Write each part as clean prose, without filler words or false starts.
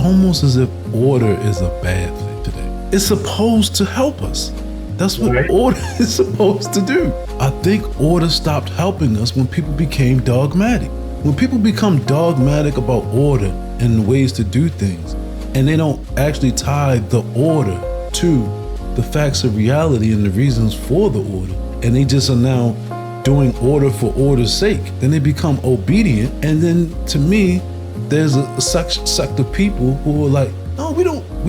almost as if order is a bad thing today. It's supposed to help us. That's what order is supposed to do. I think order stopped helping us when people became dogmatic. When people become dogmatic about order and ways to do things, and they don't actually tie the order to the facts of reality and the reasons for the order, and they just are now doing order for order's sake, then they become obedient. And then to me, there's a sect of people who are like, no, we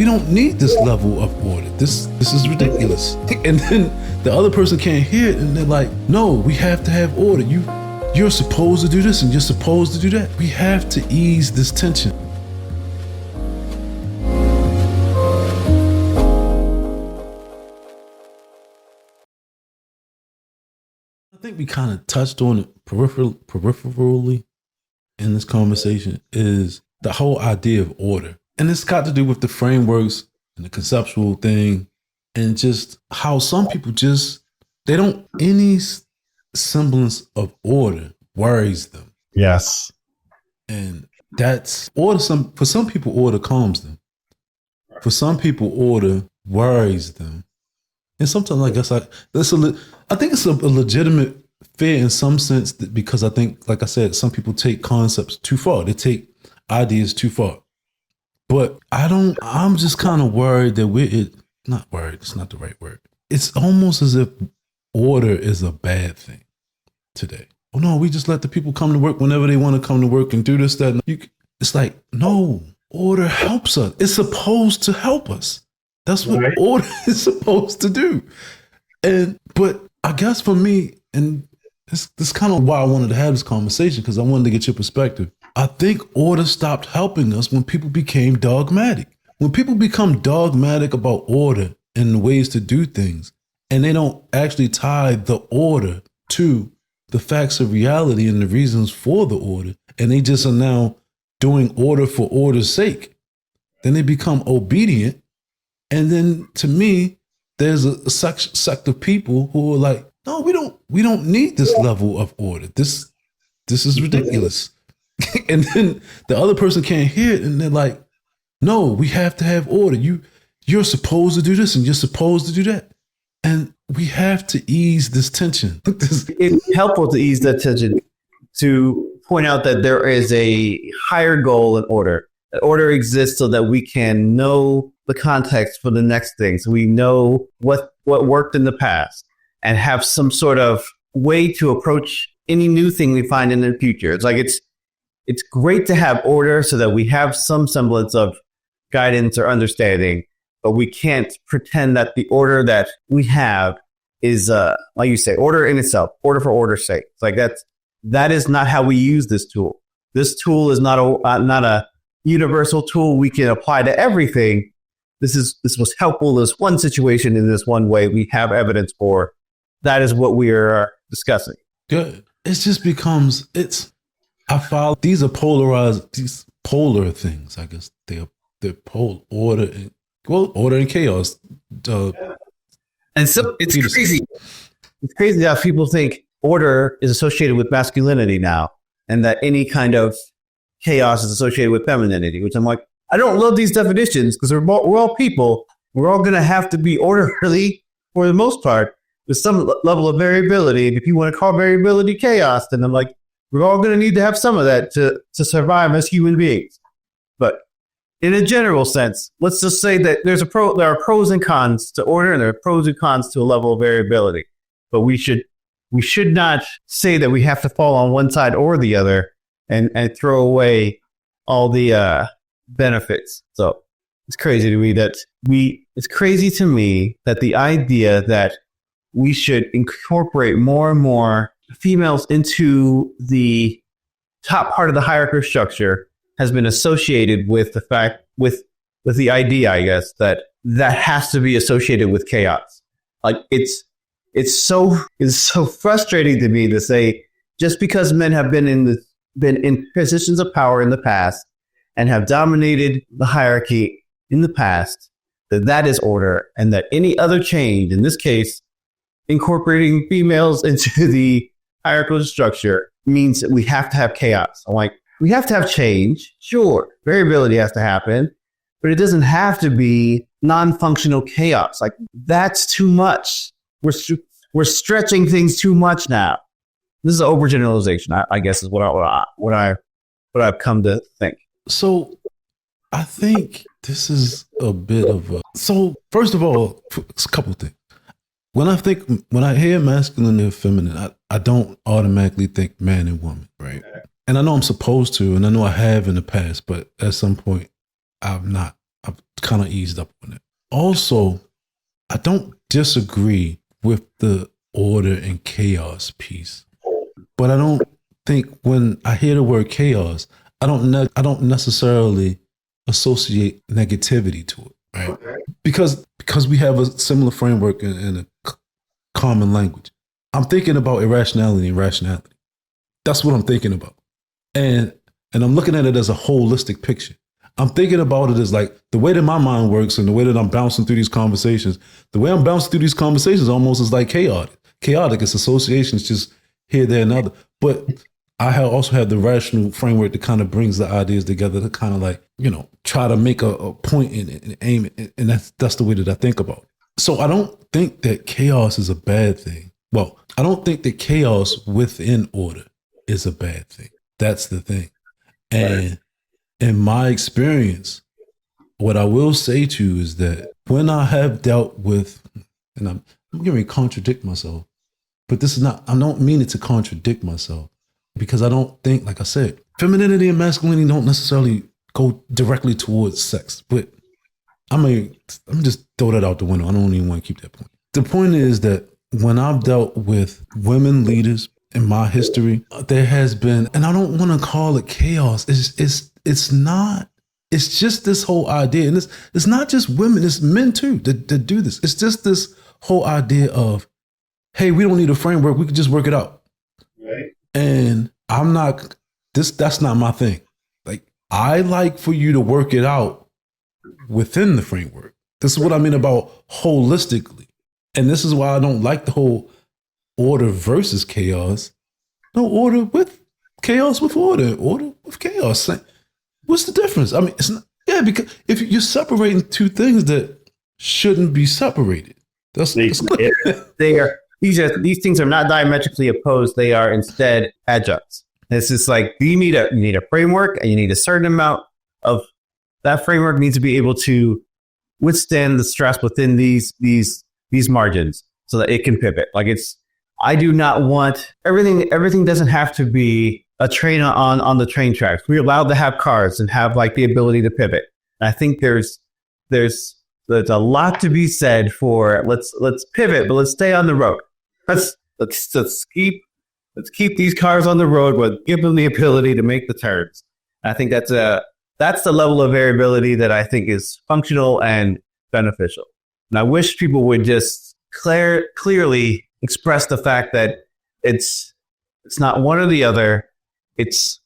don't need this level of order. This is ridiculous. And then the other person can't hear it, and they're like, no, we have to have order. You're supposed to do this and you're supposed to do that. We have to ease this tension. I think we kind of touched on it peripherally in this conversation, is the whole idea of order. And it's got to do with the frameworks and the conceptual thing, and just how some people they don't, any semblance of order worries them. Yes. And that's order. For some people, order calms them. For some people, order worries them. And sometimes I guess I think it's a legitimate fear in some sense, because I think, like I said, some people take concepts too far. They take ideas too far. But I'm just kind of worried that not worried, it's not the right word. It's almost as if order is a bad thing today. Oh no, we just let the people come to work whenever they want to come to work and do this, that. It's like, no, order helps us. It's supposed to help us. That's what order is supposed to do. But I guess for me, and this is kind of why I wanted to have this conversation, because I wanted to get your perspective. I think order stopped helping us when people became dogmatic. When people become dogmatic about order and ways to do things, and they don't actually tie the order to the facts of reality and the reasons for the order, and they just are now doing order for order's sake, then they become obedient. And then to me, there's a sect of people who are like, no, we don't need this level of order. This is ridiculous. And then the other person can't hear it, and they're like, no, we have to have order. You're supposed to do this and you're supposed to do that. And we have to ease this tension. It's helpful to ease that tension, to point out that there is a higher goal in order. That order exists so that we can know the context for the next thing. So we know what worked in the past and have some sort of way to approach any new thing we find in the future. It's like it's great to have order so that we have some semblance of guidance or understanding, but we can't pretend that the order that we have is, like you say, order in itself, order for order's sake. It's like that is not how we use this tool. This tool is not a universal tool we can apply to everything. This was helpful in this one situation in this one way. We have evidence for. That is what we are discussing. Good. It just becomes, I follow, these are polarized, these polar things, I guess. They're order and chaos. And so it's crazy. It's crazy how people think order is associated with masculinity now, and that any kind of chaos is associated with femininity, which I'm like, I don't love these definitions, because we're all people. We're all going to have to be orderly for the most part, with some level of variability. And if you want to call variability chaos, then I'm like, we're all going to need to have some of that to survive as human beings. But in a general sense, let's just say that there are pros and cons to order, and there are pros and cons to a level of variability. But we should not say that we have to fall on one side or the other and throw away all the benefits. So it's crazy to me that the idea that we should incorporate more and more females into the top part of the hierarchical structure has been associated with the fact, with the idea, I guess, that has to be associated with chaos. Like it's so frustrating to me to say, just because men have been in positions of power in the past and have dominated the hierarchy in the past, that is order, and that any other change, in this case, incorporating females into the hierarchical structure, means that we have to have chaos. I'm like, we have to have change. Sure, variability has to happen. but it doesn't have to be non-functional chaos. Like that's too much. We're stretching things too much now. This is an overgeneralization, I guess, is what I've come to think. So I think this is a bit of a. So first of all, it's a couple things. When I hear masculine and feminine, I don't automatically think man and woman, right? And I know I'm supposed to, and I know I have in the past, but at some point I've not. I've kind of eased up on it. Also, I don't disagree with the order and chaos piece, but I don't think when I hear the word chaos, I don't necessarily associate negativity to it, right? Because we have a similar framework and a common language. I'm thinking about irrationality and rationality. That's what I'm thinking about, and I'm looking at it as a holistic picture. I'm thinking about it as like the way that my mind works and the way that I'm bouncing through these conversations. The way I'm bouncing through these conversations almost is like chaotic. Chaotic. It's associations just here, there, and other. But I also have the rational framework that kind of brings the ideas together to kind of like, try to make a point and aim it. And that's the way that I think about it. So I don't think that chaos is a bad thing. Well, I don't think that chaos within order is a bad thing. That's the thing. And in my experience, what I will say to you is that when I have dealt with, and I'm going to contradict myself, but this is not, I don't mean it to contradict myself because I don't think, like I said, femininity and masculinity don't necessarily go directly towards sex, but let me just throw that out the window. I don't even want to keep that point. The point is that when I've dealt with women leaders in my history, there has been, and I don't want to call it chaos. It's not. It's just this whole idea, and it's not just women. It's men too that do this. It's just this whole idea of, hey, we don't need a framework. We can just work it out. Right. And I'm not. That's not my thing. Like I like for you to work it out within the framework. This is what I mean about holistically, and this is why I don't like the whole order versus chaos. No, order with chaos with order. Order with chaos. What's the difference? I mean, it's not, because if you're separating two things that shouldn't be separated, that's these things are not diametrically opposed. They are instead adjuncts. It's just like you need a framework, and you need a certain amount of that framework needs to be able to withstand the stress within these margins so that it can pivot. Like I do not want everything doesn't have to be a train on the train tracks. We're allowed to have cars and have like the ability to pivot. And I think there's a lot to be said for let's pivot, but let's stay on the road. Let's keep these cars on the road, but give them the ability to make the turns. I think that's the level of variability that I think is functional and beneficial. And I wish people would just clearly express the fact that it's not one or the other. It's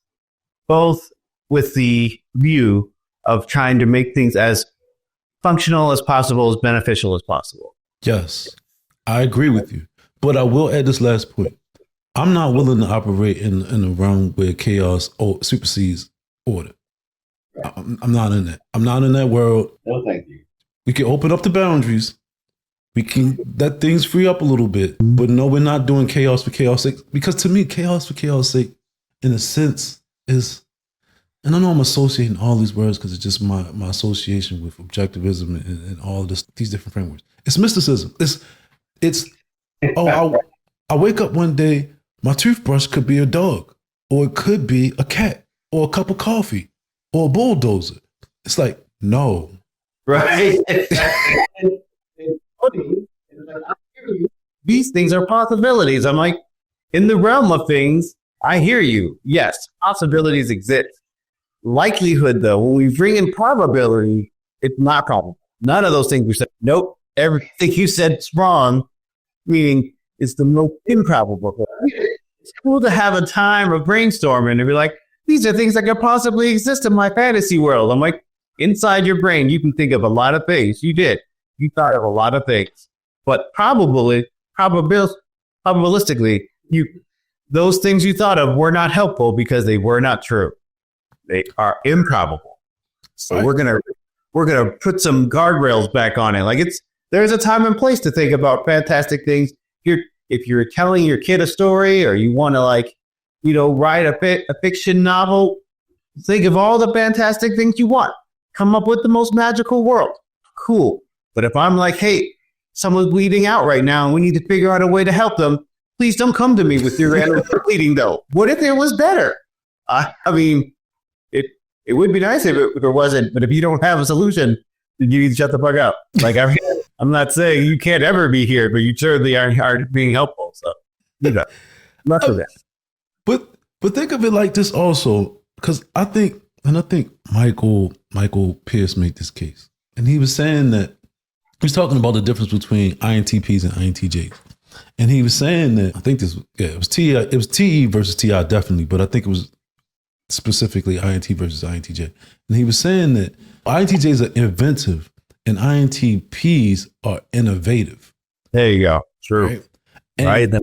both with the view of trying to make things as functional as possible, as beneficial as possible. Yes, I agree with you. But I will add this last point. I'm not willing to operate in a realm where chaos supersedes order. I'm not in that. I'm not in that world. No, thank you. We can open up the boundaries. We can let things free up a little bit. But no, we're not doing chaos for chaos sake. Because to me, chaos for chaos sake, in a sense, is, and I know I'm associating all these words because it's just my association with objectivism and all of these different frameworks. It's mysticism. I wake up one day, my toothbrush could be a dog, or it could be a cat, or a cup of coffee, or a bulldozer. It's like, no. Right. These things are possibilities. I'm like, in the realm of things, I hear you. Yes, possibilities exist. Likelihood, though, when we bring in probability, it's not probable. None of those things we said, nope, everything you said is wrong, meaning it's the most improbable. It's cool to have a time of brainstorming and be like, these are things that could possibly exist in my fantasy world. I'm like, inside your brain, you can think of a lot of things. You did. You thought of a lot of things. But probabilistically, those things you thought of were not helpful because they were not true. They are improbable. So we're we're going to put some guardrails back on it. Like there's a time and place to think about fantastic things. If you're telling your kid a story or you want to write a fiction novel, think of all the fantastic things you want. Come up with the most magical world. Cool. But if I'm like, hey, someone's bleeding out right now and we need to figure out a way to help them, please don't come to me with your animal bleeding though. What if it was better? I mean, it would be nice if it wasn't, but if you don't have a solution, you need to shut the fuck up. Like, I'm not saying you can't ever be here, but you certainly aren't being helpful. So, not for that. But think of it like this also, because I think Michael Pierce made this case, and he was saying that he was talking about the difference between INTPs and INTJs, and he was saying that it was TE versus TI definitely, but I think it was specifically INT versus INTJ, and he was saying that INTJs are inventive and INTPs are innovative. There you go. True. Right. And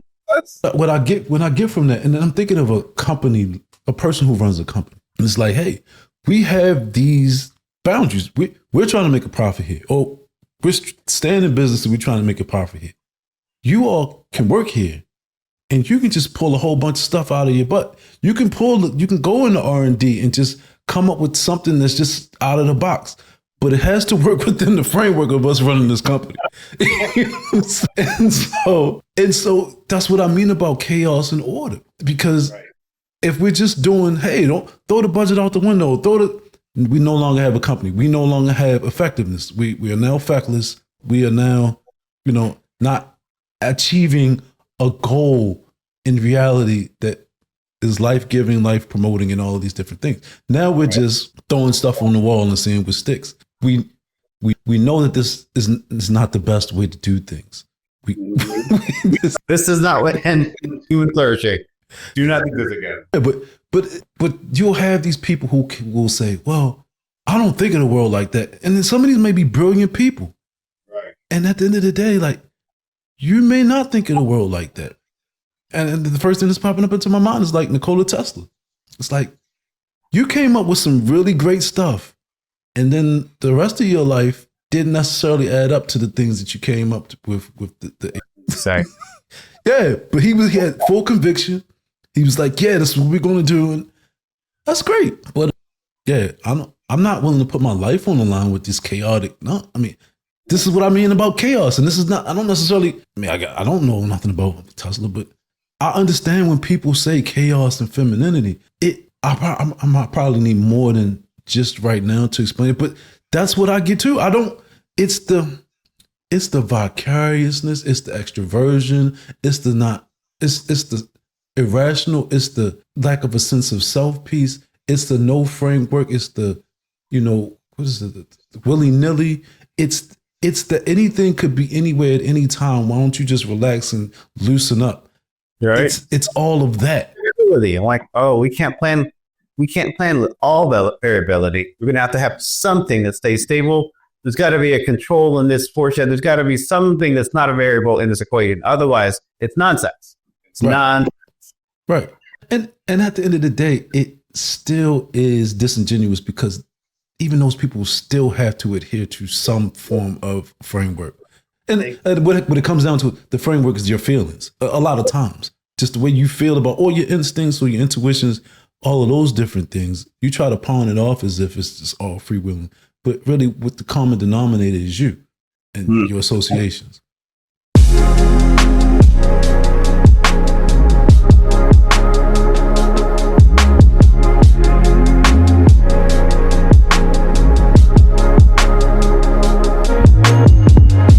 what I get from that, and then I'm thinking of a person who runs a company. And it's like, hey, we have these boundaries. We're trying to make a profit here. Or we're staying in business and we're trying to make a profit here. You all can work here and you can just pull a whole bunch of stuff out of your butt. You can go into R&D and just come up with something that's just out of the box. But it has to work within the framework of us running this company. and so that's what I mean about chaos and order. Because if we're just doing, hey, don't throw the budget out the window, we no longer have a company. We no longer have effectiveness. We are now feckless. We are now, not achieving a goal in reality that is life-giving, life-promoting, and all of these different things. Now we're just throwing stuff on the wall and seeing what sticks. We know that this is not the best way to do things. This is not what ends human flourishing. Do not do this again. Yeah, but you'll have these people who will say, well, I don't think of the world like that. And then some of these may be brilliant people. Right. And at the end of the day, like, you may not think of the world like that. And the first thing that's popping up into my mind is like Nikola Tesla. It's like, you came up with some really great stuff. And then the rest of your life didn't necessarily add up to the things that you came up with the Sorry. Yeah, but he had full conviction. He was like, yeah, this is what we're going to do. And that's great. But yeah, I'm not willing to put my life on the line with this chaotic. No, I mean, this is what I mean about chaos. And this is not, I don't necessarily, I don't know nothing about Tesla, but I understand when people say chaos and femininity, I probably need more than just right now to explain it, but that's what I get to. It's the vicariousness, it's the extroversion, it's the irrational, it's the lack of a sense of self peace, it's the no framework, it's the, what is it, the willy-nilly, it's the anything could be anywhere at any time. Why don't you just relax and loosen up? Right. It's all of that. I'm like, oh, we can't plan with all the variability. We're going to have something that stays stable. There's got to be a control in this portion. There's got to be something that's not a variable in this equation. Otherwise, it's nonsense. It's nonsense. Right. And at the end of the day, it still is disingenuous because even those people still have to adhere to some form of framework. And when it comes down to it, the framework is your feelings. A lot of times, just the way you feel about all your instincts or your intuitions, all of those different things, you try to pawn it off as if it's just all freewheeling. But really, what the common denominator is you and your associations.